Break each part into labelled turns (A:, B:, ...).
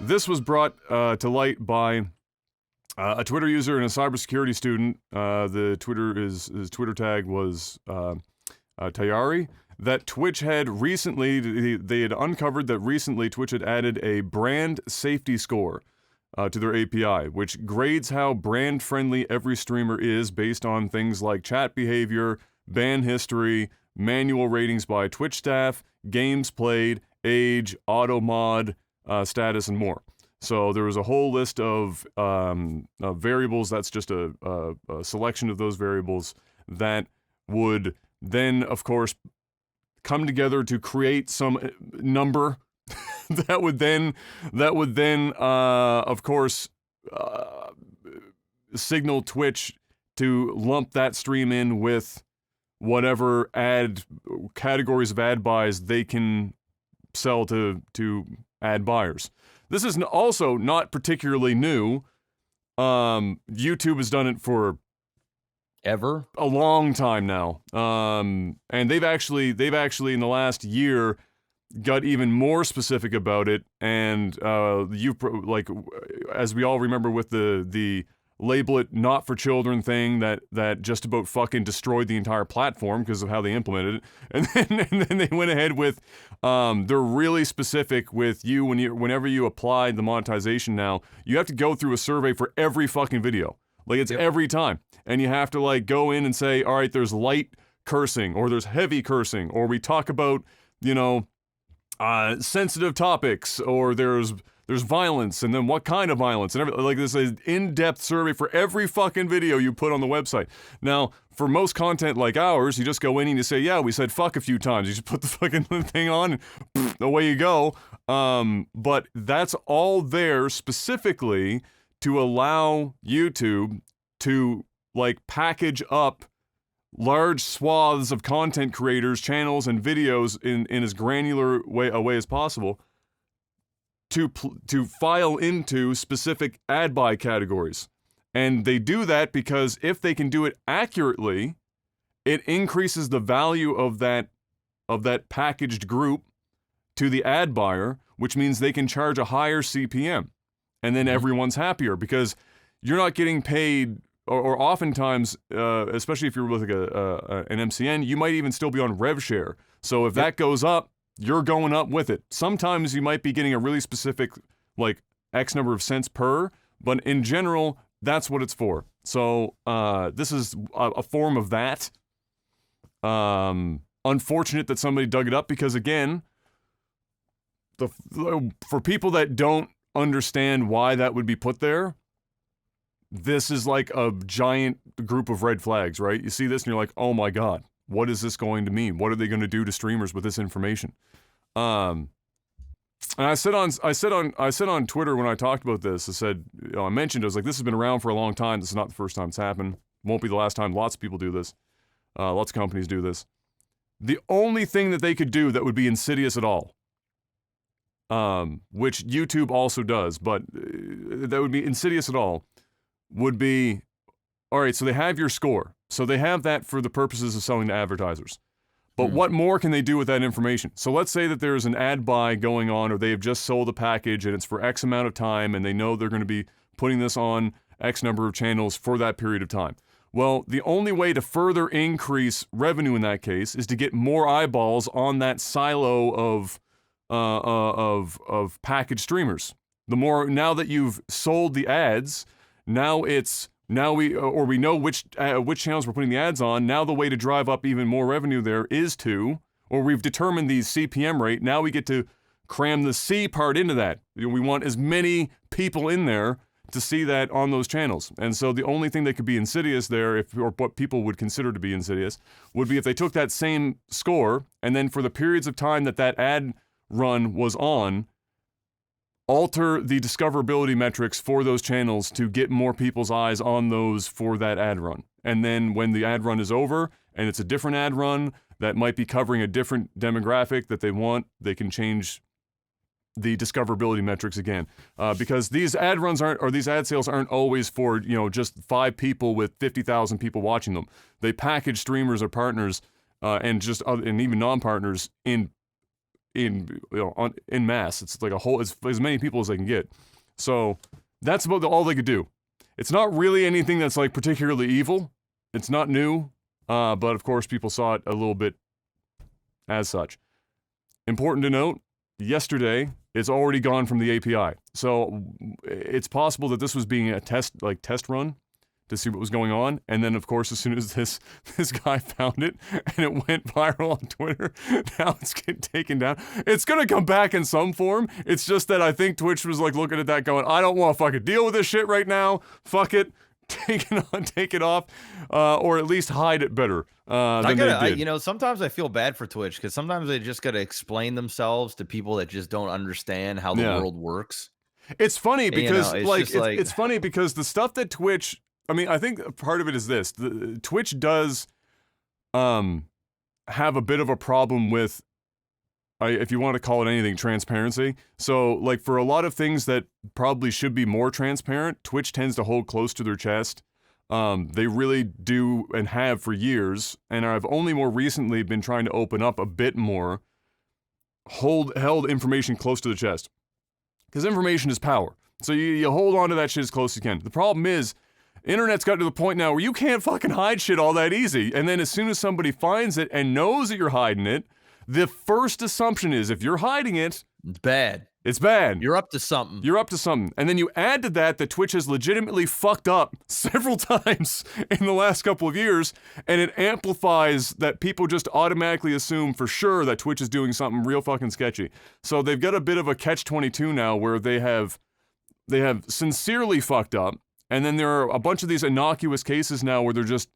A: this was brought to light by a Twitter user and a cybersecurity student. The his Twitter tag was Tayari. That Twitch had recently, they had uncovered that recently Twitch had added a brand safety score to their API, which grades how brand-friendly every streamer is based on things like chat behavior, ban history, manual ratings by Twitch staff, games played, age, auto mod, status, and more. So there was a whole list of variables. That's just a selection of those variables that would then, of course, come together to create some number that would then, of course, signal Twitch to lump that stream in with whatever ad categories of ad buys they can sell to ad buyers. This is also not particularly new. YouTube has done it for
B: Ever?
A: a long time now. And they've actually in the last year got even more specific about it. And as we all remember with the label it not for children thing that just about fucking destroyed the entire platform because of how they implemented it. And then they went ahead with they're really specific with you whenever you apply the monetization now, you have to go through a survey for every fucking video. Like it's every time. And you have to like go in and say, all right, there's light cursing or there's heavy cursing or we talk about, sensitive topics or there's violence and then what kind of violence and everything. Like this is an in-depth survey for every fucking video you put on the website. Now, for most content like ours, you just go in and you say, yeah, we said fuck a few times. You just put the fucking thing on and pff, away you go. But that's all there specifically to allow YouTube to like package up large swaths of content creators, channels, and videos in as granular a way as possible to file into specific ad buy categories. And they do that because if they can do it accurately, it increases the value of that packaged group to the ad buyer, which means they can charge a higher CPM. And then everyone's happier because you're not getting paid, or oftentimes, especially if you're with like an MCN, you might even still be on rev share. So if that goes up, you're going up with it. Sometimes you might be getting a really specific, like X number of cents per, but in general, that's what it's for. So this is a form of that. Unfortunate that somebody dug it up because again, for people that don't understand why that would be put there, this is like a giant group of red flags, right? You see this and you're like, oh my God, what is this going to mean? What are they going to do to streamers with this information? And I said on Twitter when I talked about this, I said, I mentioned, I was like, this has been around for a long time. This is not the first time it's happened. Won't be the last time. Lots of people do this. Lots of companies do this. The only thing that they could do that would be insidious at all, which YouTube also does, but that would be insidious at all, would be, all right, so they have your score. So they have that for the purposes of selling to advertisers. But what more can they do with that information? So let's say that there's an ad buy going on or they have just sold a package and it's for X amount of time and they know they're going to be putting this on X number of channels for that period of time. Well, the only way to further increase revenue in that case is to get more eyeballs on that silo of packaged streamers. The more, now that you've sold the ads, we know which channels we're putting the ads on. Now the way to drive up even more revenue there is or we've determined the CPM rate. Now we get to cram the C part into that. We want as many people in there to see that on those channels. And so the only thing that could be insidious there, or what people would consider to be insidious, would be if they took that same score and then for the periods of time that ad run was on, alter the discoverability metrics for those channels to get more people's eyes on those for that ad run. And then when the ad run is over and it's a different ad run that might be covering a different demographic that they want, they can change the discoverability metrics again. Because these ad runs these ad sales aren't always for, just 5 people with 50,000 people watching them. They package streamers or partners and even non-partners in in mass. It's like it's as many people as they can get. So that's about all they could do. It's not really anything that's like particularly evil. It's not new, but of course people saw it a little bit as such. Important to note, yesterday it's already gone from the API. So it's possible that this was being a test run to see what was going on, and then of course as soon as this guy found it and it went viral on Twitter, now it's getting taken down. It's gonna come back in some form. It's just that I think Twitch was like looking at that going, I don't want to fucking deal with this shit right now. Fuck it. Take it off, or at least hide it better than they did.
B: Sometimes I feel bad for Twitch because sometimes they just got to explain themselves to people that just don't understand how the world works.
A: It's funny because it's funny because the stuff that Twitch, I mean, I think part of it is this: Twitch does have a bit of a problem with, if you want to call it anything, transparency. So, like, for a lot of things that probably should be more transparent, Twitch tends to hold close to their chest. They really do and have for years, and I've only more recently been trying to open up a bit more, held information close to the chest. Because information is power. So you hold on to that shit as close as you can. The problem is, internet's got to the point now where you can't fucking hide shit all that easy. And then as soon as somebody finds it and knows that you're hiding it, the first assumption is if you're hiding it,
B: it's bad.
A: It's bad.
B: You're up to something.
A: You're up to something. And then you add to that Twitch has legitimately fucked up several times in the last couple of years, and it amplifies that people just automatically assume for sure that Twitch is doing something real fucking sketchy. So they've got a bit of a catch-22 now where they have sincerely fucked up, and then there are a bunch of these innocuous cases now where they're just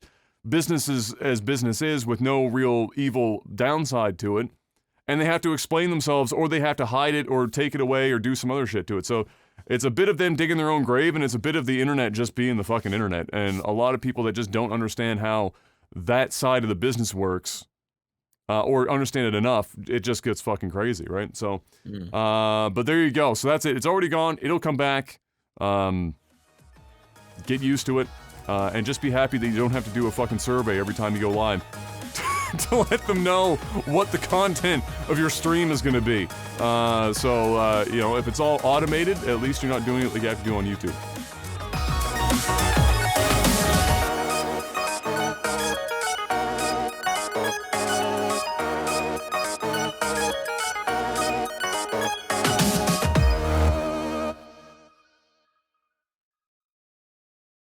A: businesses as business is with no real evil downside to it, and they have to explain themselves, or they have to hide it or take it away or do some other shit to it. So it's a bit of them digging their own grave, and it's a bit of the internet just being the fucking internet, and a lot of people that just don't understand how that side of the business works, or understand it enough, it just gets fucking crazy, right? So but there you go. So that's it. It's already gone. It'll come back. Get used to it. And just be happy that you don't have to do a fucking survey every time you go live to let them know what the content of your stream is going to be. So if it's all automated, at least you're not doing it like you have to do on YouTube.